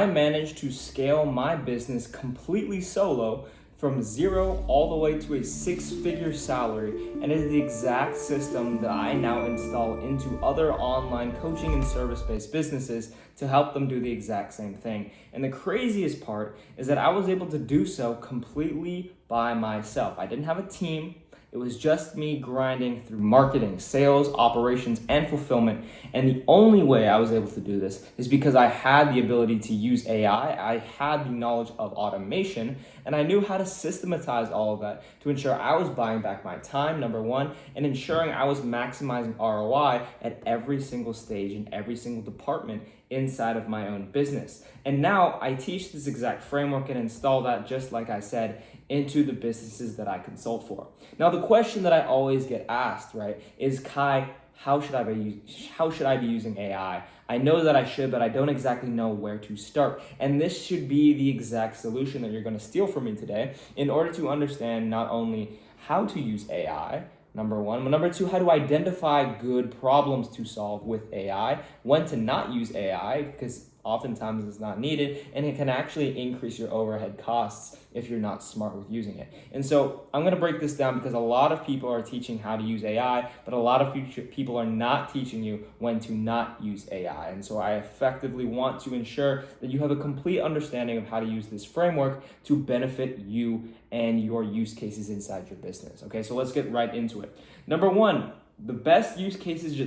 I managed to scale my business completely solo from zero all the way to a six-figure salary, and it is the exact system that I now install into other online coaching and service-based businesses to help them do the exact same thing. And the craziest part is that I was able to do so completely by myself. I didn't have a team. It was just me grinding through marketing, sales, operations, and fulfillment. And the only way I was able to do this is because I had the ability to use AI, I had the knowledge of automation, and I knew how to systematize all of that to ensure I was buying back my time, number one, and ensuring I was maximizing ROI at every single stage in every single department inside of my own business. And now I teach this exact framework and install that, just like I said, into the businesses that I consult for. Now, the question that I always get asked, right, is, Kai, how should I be using AI? I know that I should, but I don't exactly know where to start. And this should be the exact solution that you're going to steal from me today in order to understand not only how to use AI, number one, but number two, how to identify good problems to solve with AI, when to not use AI, because oftentimes it's not needed, and it can actually increase your overhead costs if you're not smart with using it. And so I'm going to break this down because a lot of people are teaching how to use AI, but a lot of people are not teaching you when to not use AI. And so I effectively want to ensure that you have a complete understanding of how to use this framework to benefit you and your use cases inside your business. Okay, so let's get right into it. Number one, the best use cases,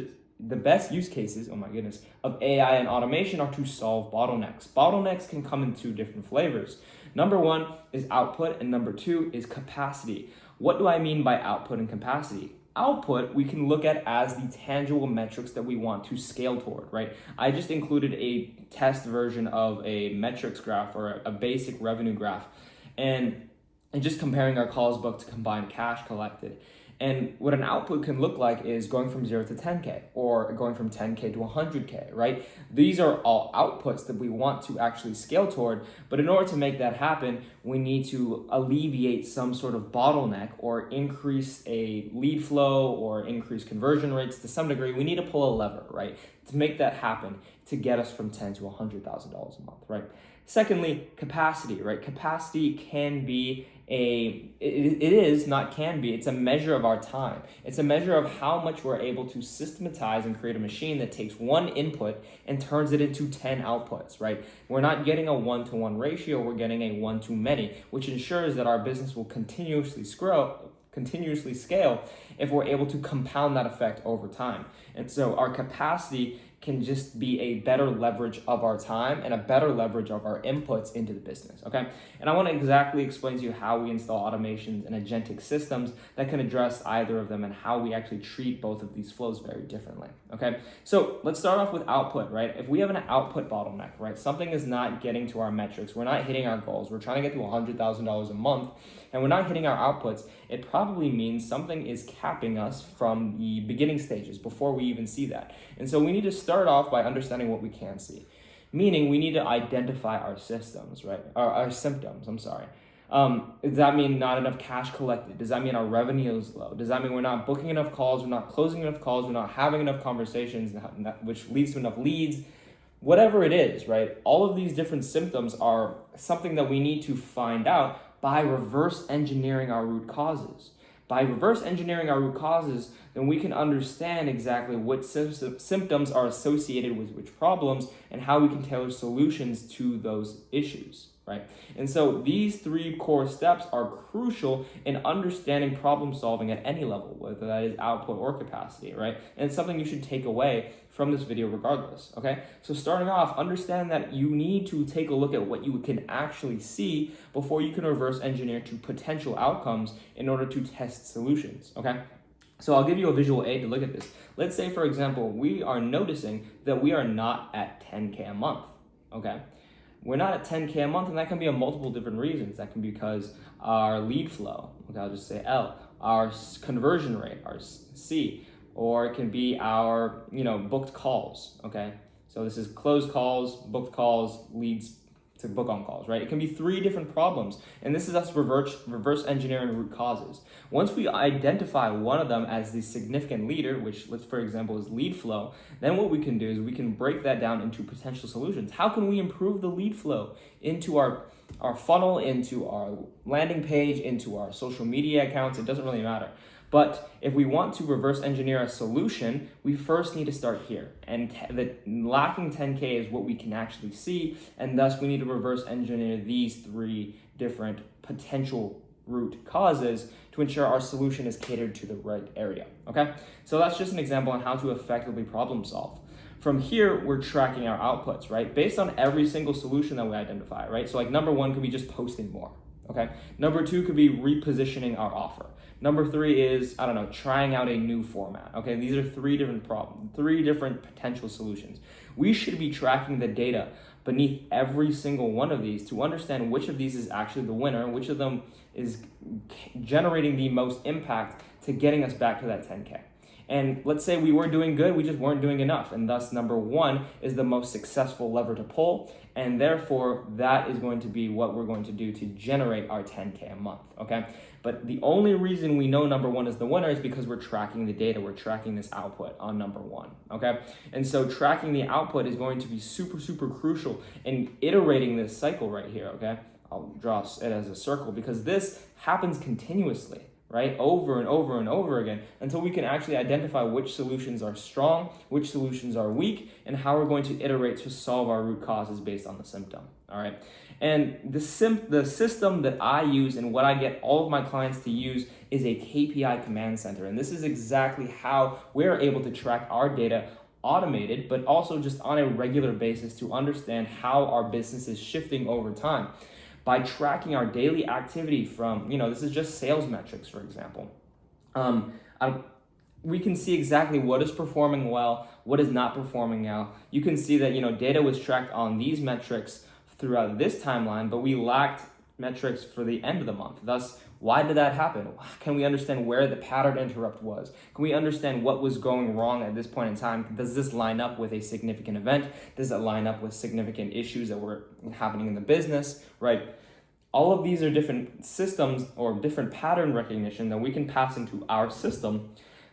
oh my goodness, of AI and automation are to solve bottlenecks. Bottlenecks can come in two different flavors. Number one is output, and number two is capacity. What do I mean by output and capacity? Output, we can look at as the tangible metrics that we want to scale toward, right? I just included a test version of a metrics graph or a basic revenue graph, and just comparing our calls booked to combined cash collected. And what an output can look like is going from 0 to 10K or going from 10K to 100K, right? These are all outputs that we want to actually scale toward. But in order to make that happen, we need to alleviate some sort of bottleneck or increase a lead flow or increase conversion rates to some degree. We need to pull a lever, right, to make that happen, to get us from $10,000 to $100,000 a month, right? Secondly, capacity, right? Capacity can be it's a measure of our time. It's a measure of how much we're able to systematize and create a machine that takes one input and turns it into 10 outputs, right? We're not getting a 1-to-1 ratio, we're getting a 1-to-many, which ensures that our business will continuously scale if we're able to compound that effect over time. And so our capacity can just be a better leverage of our time and a better leverage of our inputs into the business, okay? And I want to exactly explain to you how we install automations and agentic systems that can address either of them and how we actually treat both of these flows very differently, okay? So let's start off with output, right? If we have an output bottleneck, right? Something is not getting to our metrics. We're not hitting our goals. We're trying to get to $100,000 a month and we're not hitting our outputs. It probably means something is capping us from the beginning stages before we even see that. And so we need to start off by understanding what we can see. Meaning we need to identify our systems, right? Our symptoms, I'm sorry. Does that mean not enough cash collected? Does that mean our revenue is low? Does that mean we're not booking enough calls? We're not closing enough calls? We're not having enough conversations, which leads to enough leads? Whatever it is, right? All of these different symptoms are something that we need to find out by reverse engineering our root causes. By reverse engineering our root causes, then we can understand exactly what symptoms are associated with which problems and how we can tailor solutions to those issues, right? And so these three core steps are crucial in understanding problem solving at any level, whether that is output or capacity, right? And it's something you should take away from this video regardless, okay? So starting off, understand that you need to take a look at what you can actually see before you can reverse engineer to potential outcomes in order to test solutions, okay? So I'll give you a visual aid to look at this. Let's say, for example, we are noticing that we are not at 10K a month, okay? We're not at 10K a month, and that can be of multiple different reasons. That can be because our lead flow, okay, I'll just say L, our conversion rate, our C, or it can be our, booked calls, okay? So this is closed calls, booked calls, leads to book on calls, right? It can be 3 different problems. And this is us reverse engineering root causes. Once we identify one of them as the significant leader, which let's, for example, is lead flow, then what we can do is we can break that down into potential solutions. How can we improve the lead flow into our funnel, into our landing page, into our social media accounts? It doesn't really matter. But if we want to reverse engineer a solution, we first need to start here. And the lacking 10K is what we can actually see. And thus we need to reverse engineer these 3 different potential root causes to ensure our solution is catered to the right area. Okay? So that's just an example on how to effectively problem solve. From here, we're tracking our outputs, right? Based on every single solution that we identify, right? So like number 1 could be just posting more. Okay. Number 2 could be repositioning our offer. Number 3 is, I don't know, trying out a new format. Okay. These are 3 different problems, 3 different potential solutions. We should be tracking the data beneath every single one of these to understand which of these is actually the winner, which of them is generating the most impact to getting us back to that 10K. And let's say we were doing good, we just weren't doing enough. And thus number 1 is the most successful lever to pull. And therefore that is going to be what we're going to do to generate our 10K a month, okay? But the only reason we know number 1 is the winner is because we're tracking the data. We're tracking this output on number 1, okay? And so tracking the output is going to be super, super crucial in iterating this cycle right here, okay? I'll draw it as a circle because this happens continuously, right? Over and over and over again until we can actually identify which solutions are strong, which solutions are weak, and how we're going to iterate to solve our root causes based on the symptom, all right? And the system that I use and what I get all of my clients to use is a KPI command center. And this is exactly how we're able to track our data automated, but also just on a regular basis to understand how our business is shifting over time. By tracking our daily activity from, this is just sales metrics, for example. We can see exactly what is performing well, what is not performing well. You can see that, data was tracked on these metrics throughout this timeline, but we lacked metrics for the end of the month. Thus, why did that happen? Can we understand where the pattern interrupt was? Can we understand what was going wrong at this point in time? Does this line up with a significant event? Does it line up with significant issues that were happening in the business, right? All of these are different systems or different pattern recognition that we can pass into our system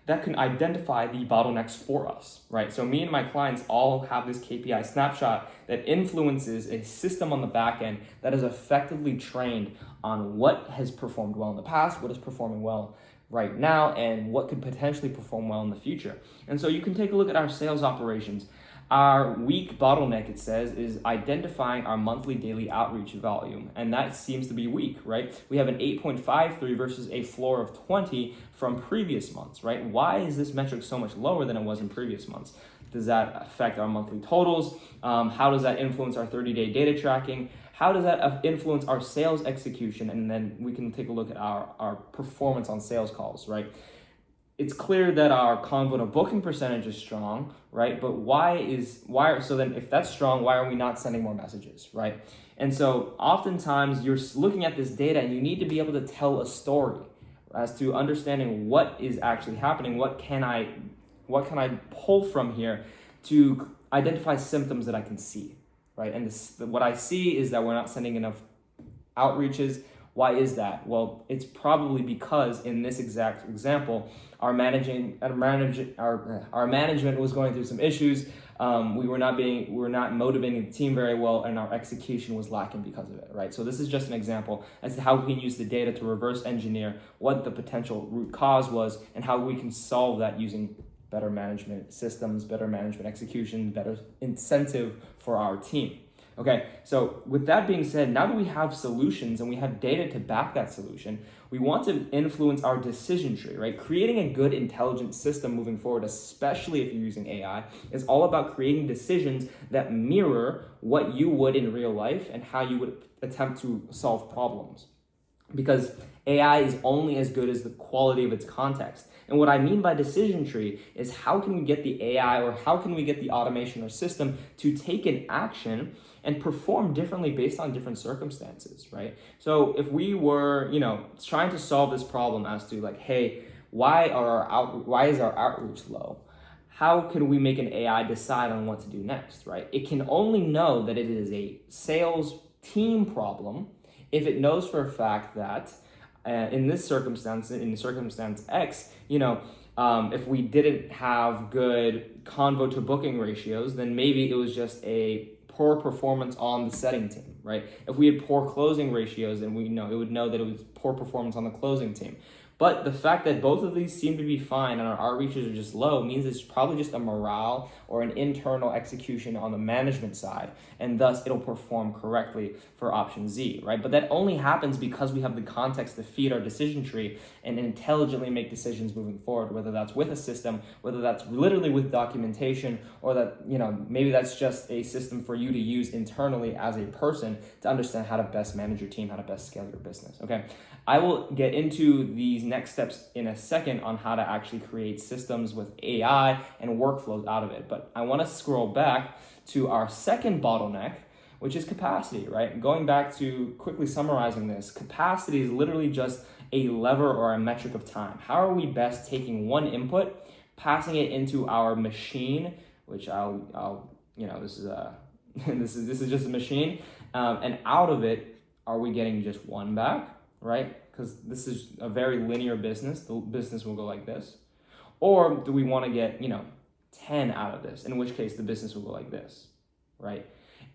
that can identify the bottlenecks for us, right? So me and my clients all have this KPI snapshot that influences a system on the back end that is effectively trained on what has performed well in the past, what is performing well right now, and what could potentially perform well in the future. And so you can take a look at our sales operations. Our weak bottleneck, it says, is identifying our monthly daily outreach volume. And that seems to be weak, right? We have an 8.53 versus a floor of 20 from previous months, right? Why is this metric so much lower than it was in previous months? Does that affect our monthly totals? How does that influence our 30-day data tracking? How does that influence our sales execution? And then we can take a look at our performance on sales calls, right? It's clear that our convo to booking percentage is strong, right? But so then if that's strong, why are we not sending more messages, right? And so oftentimes you're looking at this data and you need to be able to tell a story as to understanding what is actually happening. What can I pull from here to identify symptoms that I can see, right? And what I see is that we're not sending enough outreaches. Why is that? Well, it's probably because in this exact example, our management was going through some issues. We were not motivating the team very well, and our execution was lacking because of it, right? So this is just an example as to how we can use the data to reverse engineer what the potential root cause was and how we can solve that using better management systems, better management execution, better incentive for our team. Okay, so with that being said, now that we have solutions and we have data to back that solution, we want to influence our decision tree, right? Creating a good intelligent system moving forward, especially if you're using AI, is all about creating decisions that mirror what you would in real life and how you would attempt to solve problems. Because AI is only as good as the quality of its context. And what I mean by decision tree is how can we get the AI or how can we get the automation or system to take an action and perform differently based on different circumstances, right? So if we were, trying to solve this problem as to like, hey, why is our outreach low? How can we make an AI decide on what to do next, right? It can only know that it is a sales team problem if it knows for a fact that in this circumstance, in circumstance X, if we didn't have good convo to booking ratios, then maybe it was just a poor performance on the setting team, right? If we had poor closing ratios, then it would know that it was poor performance on the closing team. But the fact that both of these seem to be fine and our outreaches are just low means it's probably just a morale or an internal execution on the management side, and thus it'll perform correctly for option Z, right? But that only happens because we have the context to feed our decision tree and intelligently make decisions moving forward, whether that's with a system, whether that's literally with documentation, or that, maybe that's just a system for you to use internally as a person to understand how to best manage your team, how to best scale your business, okay? I will get into these next steps in a second on how to actually create systems with AI and workflows out of it. But I want to scroll back to our second bottleneck, which is capacity, right? Going back to quickly summarizing this, capacity is literally just a lever or a metric of time. How are we best taking one input, passing it into our machine, which this is just a machine, and out of it, are we getting just one back? Right? Because this is a very linear business. The business will go like this. Or do we want to get, 10 out of this, in which case the business will go like this, right?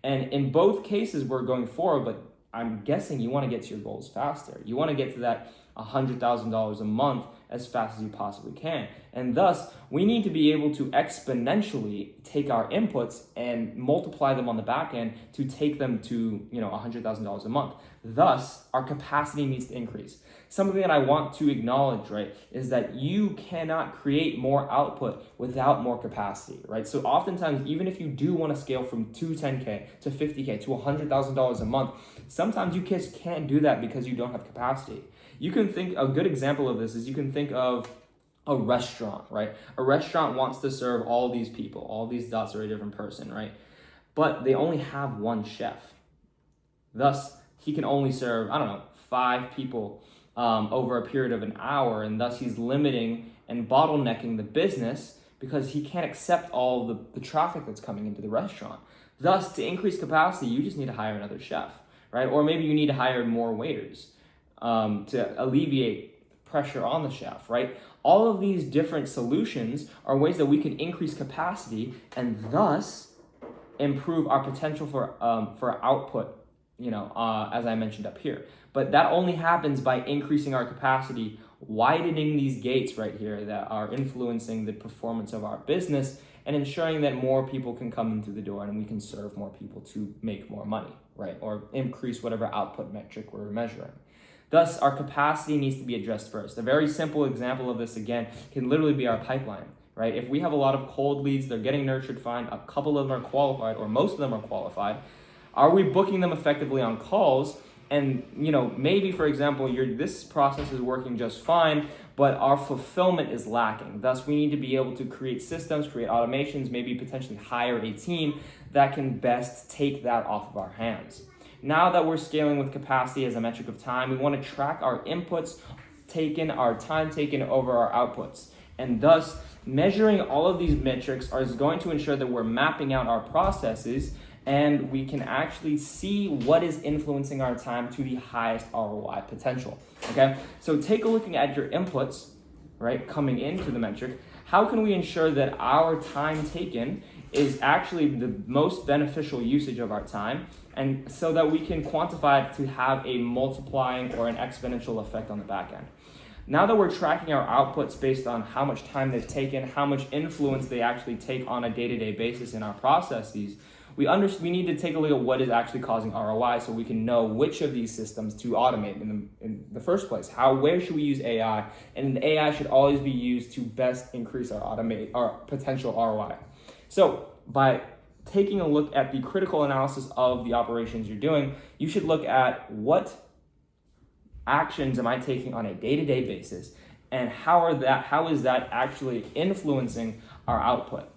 And in both cases, we're going forward, but I'm guessing you want to get to your goals faster. You want to get to that $100,000 a month as fast as you possibly can. And thus, we need to be able to exponentially take our inputs and multiply them on the back end to take them to, $100,000 a month. Thus, our capacity needs to increase. Something that I want to acknowledge, right, is that you cannot create more output without more capacity, right? So oftentimes, even if you do want to scale from $10K to $50K to $100,000 a month, sometimes you just can't do that because you don't have capacity. You can think, a good example of this is you can think of a restaurant, right? A restaurant wants to serve all these people, all these dots are a different person, right? But they only have one chef. Thus, he can only serve, 5 people over a period of an hour, and thus he's limiting and bottlenecking the business because he can't accept all the traffic that's coming into the restaurant. Thus, to increase capacity, you just need to hire another chef, right? Or maybe you need to hire more waiters to alleviate pressure on the chef, right? All of these different solutions are ways that we can increase capacity and thus improve our potential for output, as I mentioned up here. But that only happens by increasing our capacity, widening these gates right here that are influencing the performance of our business and ensuring that more people can come into the door and we can serve more people to make more money, right? Or increase whatever output metric we're measuring. Thus, our capacity needs to be addressed first. A very simple example of this, again, can literally be our pipeline, right? If we have a lot of cold leads, they're getting nurtured fine, a couple of them are qualified, or most of them are qualified, are we booking them effectively on calls? And, maybe, for example, this process is working just fine, but our fulfillment is lacking. Thus, we need to be able to create systems, create automations, maybe potentially hire a team that can best take that off of our hands. Now that we're scaling with capacity as a metric of time, we want to track our inputs taken, our time taken over our outputs. And thus, measuring all of these metrics is going to ensure that we're mapping out our processes and we can actually see what is influencing our time to the highest ROI potential, okay? So take a look at your inputs, right, coming into the metric. How can we ensure that our time taken is actually the most beneficial usage of our time, and so that we can quantify it to have a multiplying or an exponential effect on the back end? Now that we're tracking our outputs based on how much time they've taken, how much influence they actually take on a day-to-day basis in our processes, we need to take a look at what is actually causing ROI so we can know which of these systems to automate in the first place. Where should we use AI? And AI should always be used to best increase our potential ROI. So by taking a look at the critical analysis of the operations you're doing, you should look at what actions am I taking on a day-to-day basis, and how is that actually influencing our output?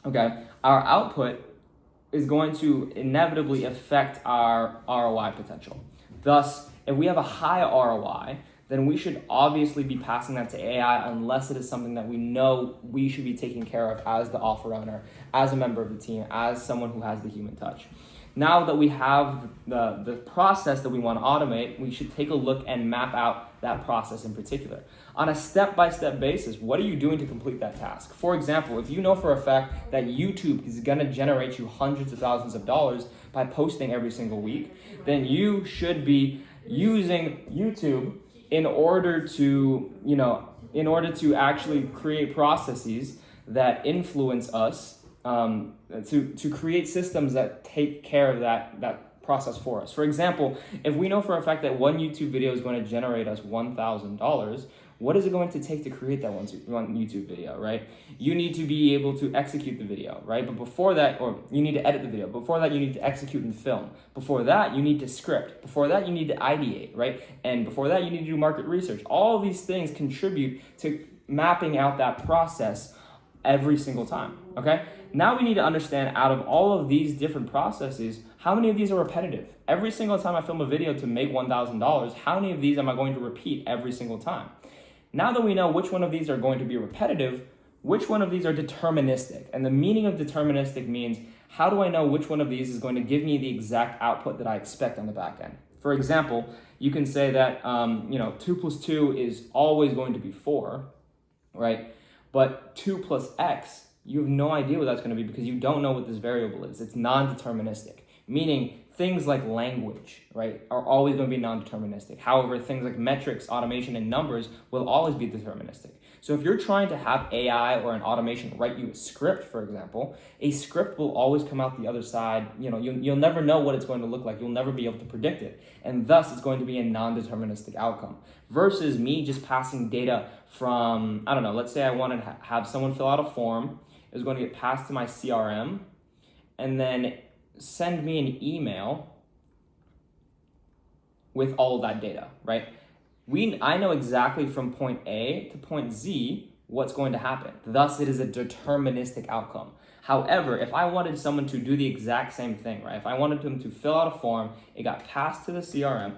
Okay, our output is going to inevitably affect our ROI potential. Thus, if we have a high ROI, then we should obviously be passing that to AI unless it is something that we know we should be taking care of as the offer owner, as a member of the team, as someone who has the human touch. Now that we have the process that we want to automate, we should take a look and map out that process in particular. On a step-by-step basis, what are you doing to complete that task? For example, if you know for a fact that YouTube is going to generate you hundreds of thousands of dollars by posting every single week, then you should be using YouTube in order to actually create processes that influence us, to create systems that take care of that process for us. For example, if we know for a fact that one YouTube video is going to generate us $1,000, what is it going to take to create that one YouTube video, right? You need to be able to execute the video, right? But before that, or you need to edit the video. Before that, you need to execute and film. Before that, you need to script. Before that, you need to ideate, right? And before that, you need to do market research. All of these things contribute to mapping out that process every single time, okay? Now we need to understand, out of all of these different processes, how many of these are repetitive? Every single time I film a video to make $1,000, how many of these am I going to repeat every single time? Now that we know which one of these are going to be repetitive, which one of these are deterministic? And the meaning of deterministic means, how do I know which one of these is going to give me the exact output that I expect on the back end? For example, you can say that 2 plus 2 is always going to be 4, right? But 2 plus x, you have no idea what that's going to be because you don't know what this variable is. It's non-deterministic, meaning things like language, right, are always going to be non-deterministic. However, things like metrics, automation, and numbers will always be deterministic. So if you're trying to have AI or an automation write you a script, for example, a script will always come out the other side. You'll never know what it's going to look like. You'll never be able to predict it. And thus, it's going to be a non-deterministic outcome. Versus me just passing data from, I don't know, let's say I wanted to have someone fill out a form. It was going to get passed to my CRM, and then send me an email with all of that data, right? I know exactly from point A to point Z what's going to happen. Thus, it is a deterministic outcome. However, if I wanted someone to do the exact same thing, right? If I wanted them to fill out a form, it got passed to the CRM,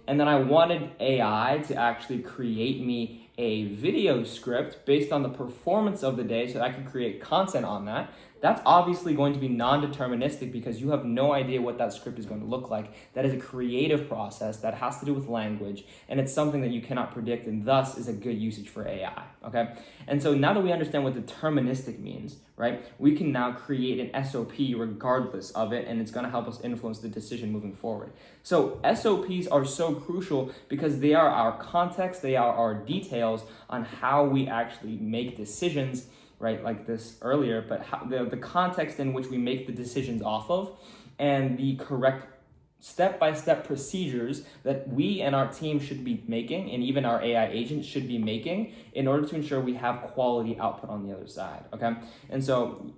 and then I wanted AI to actually create me a video script based on the performance of the day so that I can create content on that. That's obviously going to be non-deterministic because you have no idea what that script is going to look like. That is a creative process that has to do with language, and it's something that you cannot predict, and thus is a good usage for AI, okay? And so now that we understand what deterministic means, right, we can now create an SOP regardless of it, and it's going to help us influence the decision moving forward. So SOPs are so crucial because they are our context, they are our details on how we actually make decisions, right, like this earlier, but how, the context in which we make the decisions off of, and the correct step-by-step procedures that we and our team should be making, and even our AI agents should be making, in order to ensure we have quality output on the other side, okay? And so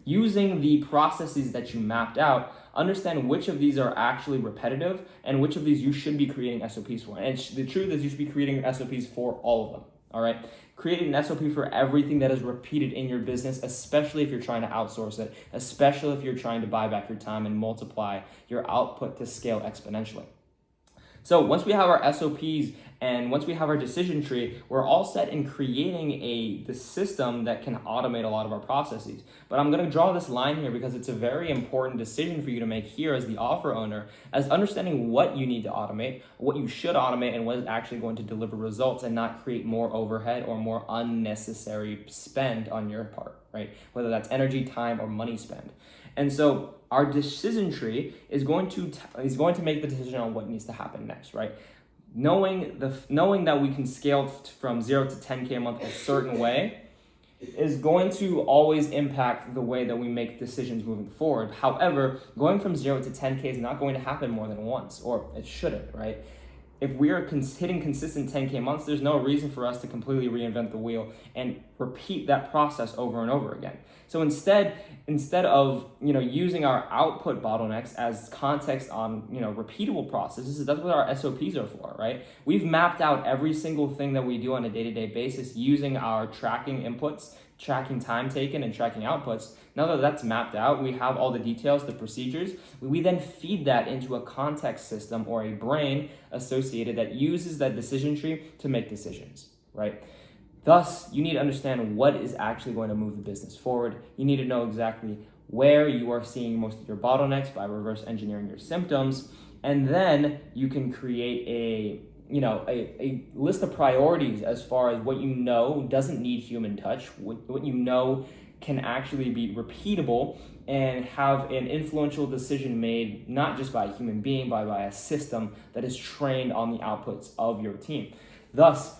using the processes that you mapped out, understand which of these are actually repetitive and which of these you should be creating SOPs for. And the truth is you should be creating SOPs for all of them, all right? Create an SOP for everything that is repeated in your business, especially if you're trying to outsource it, especially if you're trying to buy back your time and multiply your output to scale exponentially. So once we have our SOPs and once we have our decision tree, we're all set in creating the system that can automate a lot of our processes. But I'm gonna draw this line here because it's a very important decision for you to make here as the offer owner, as understanding what you need to automate, what you should automate, and what is actually going to deliver results and not create more overhead or more unnecessary spend on your part, right? Whether that's energy, time, or money spend. And so our decision tree is going to make the decision on what needs to happen next, right? Knowing that we can scale from 0 to 10K a month a certain way is going to always impact the way that we make decisions moving forward. However, going from 0 to 10K is not going to happen more than once, or it shouldn't, right? If we are hitting consistent 10K months, there's no reason for us to completely reinvent the wheel and repeat that process over and over again. So instead of using our output bottlenecks as context on repeatable processes, that's what our SOPs are for, right? We've mapped out every single thing that we do on a day-to-day basis using our tracking inputs, tracking time taken, and tracking outputs. Now that that's mapped out, we have all the details, the procedures. We then feed that into a context system or a brain associated that uses that decision tree to make decisions, right? Thus, you need to understand what is actually going to move the business forward. You need to know exactly where you are seeing most of your bottlenecks by reverse engineering your symptoms. And then you can create a list of priorities as far as what you know doesn't need human touch, what you know can actually be repeatable and have an influential decision made not just by a human being, but by a system that is trained on the outputs of your team. Thus,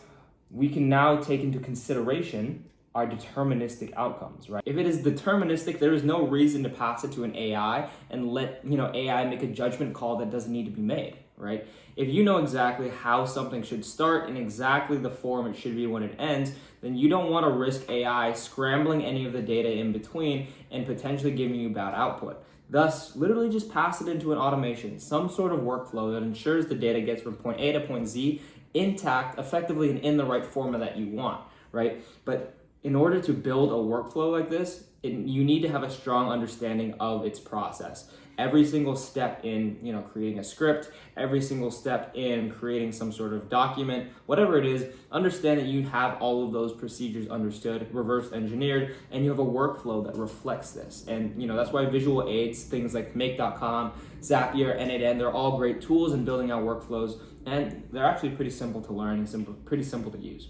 we can now take into consideration our deterministic outcomes, right? If it is deterministic, there is no reason to pass it to an AI and let AI make a judgment call that doesn't need to be made, right? If you know exactly how something should start and exactly the form it should be when it ends, then you don't want to risk AI scrambling any of the data in between and potentially giving you bad output. Thus, literally just pass it into an automation, some sort of workflow that ensures the data gets from point A to point Z intact, effectively, and in the right format that you want, right? But in order to build a workflow like this, you need to have a strong understanding of its process. Every single step in creating a script, every single step in creating some sort of document, whatever it is, understand that you have all of those procedures understood, reverse engineered, and you have a workflow that reflects this. And that's why visual aids, things like make.com, Zapier, N8N, they're all great tools in building out workflows, and they're actually pretty simple to learn and pretty simple to use.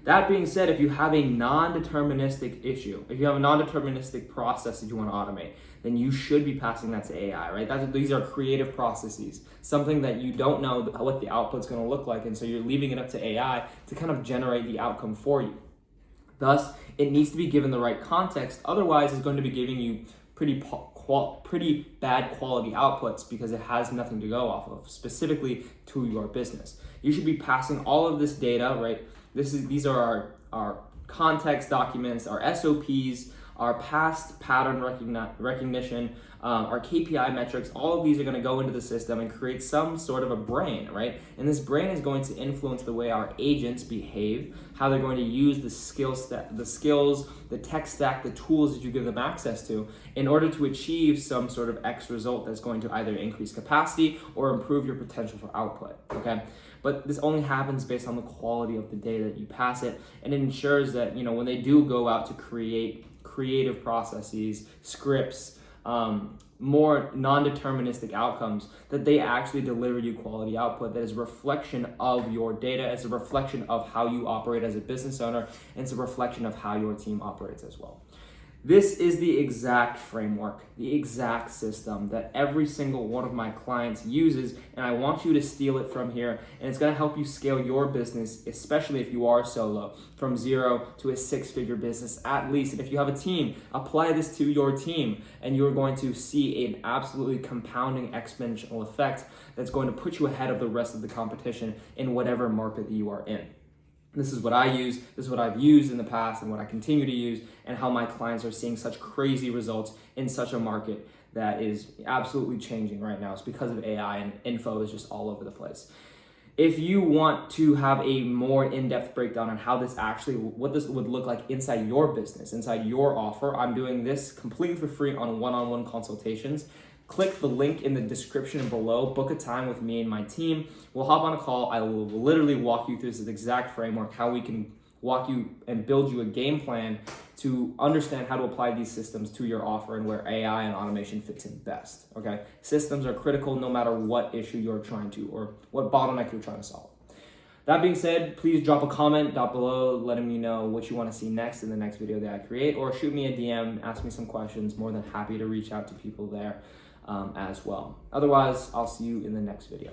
That being said, if you have a non-deterministic issue, if you have a non-deterministic process that you want to automate, then you should be passing that to AI, right? These are creative processes, something that you don't know what the output's going to look like, and so you're leaving it up to AI to kind of generate the outcome for you. Thus, it needs to be given the right context. Otherwise, it's going to be giving you pretty bad quality outputs because it has nothing to go off of, specifically to your business. You should be passing all of this data, right? These are our context documents, our SOPs, our past pattern recognition, our KPI metrics. All of these are going to go into the system and create some sort of a brain, right? And this brain is going to influence the way our agents behave, how they're going to use the skills, the tech stack, the tools that you give them access to in order to achieve some sort of X result that's going to either increase capacity or improve your potential for output, okay? But this only happens based on the quality of the data that you pass it, and it ensures that when they do go out to create creative processes, scripts, more non-deterministic outcomes, that they actually deliver you quality output that is a reflection of your data, it's a reflection of how you operate as a business owner, and it's a reflection of how your team operates as well. This is the exact framework, the exact system that every single one of my clients uses, and I want you to steal it from here, and it's going to help you scale your business, especially if you are solo, from 0 to a 6-figure business at least. And if you have a team, apply this to your team, and you're going to see an absolutely compounding exponential effect that's going to put you ahead of the rest of the competition in whatever market that you are in. This is what I use, this is what I've used in the past and what I continue to use, and how my clients are seeing such crazy results in such a market that is absolutely changing right now. It's because of AI, and info is just all over the place. If you want to have a more in-depth breakdown on how what this would look like inside your business, inside your offer, I'm doing this completely for free on one-on-one consultations. Click the link in the description below, book a time with me and my team. We'll hop on a call. I will literally walk you through this exact framework, how we can walk you and build you a game plan to understand how to apply these systems to your offer and where AI and automation fits in best, okay? Systems are critical no matter what issue you're trying to, or what bottleneck you're trying to solve. That being said, please drop a comment down below letting me know what you want to see next in the next video that I create, or shoot me a DM, ask me some questions. More than happy to reach out to people there as well. Otherwise, I'll see you in the next video.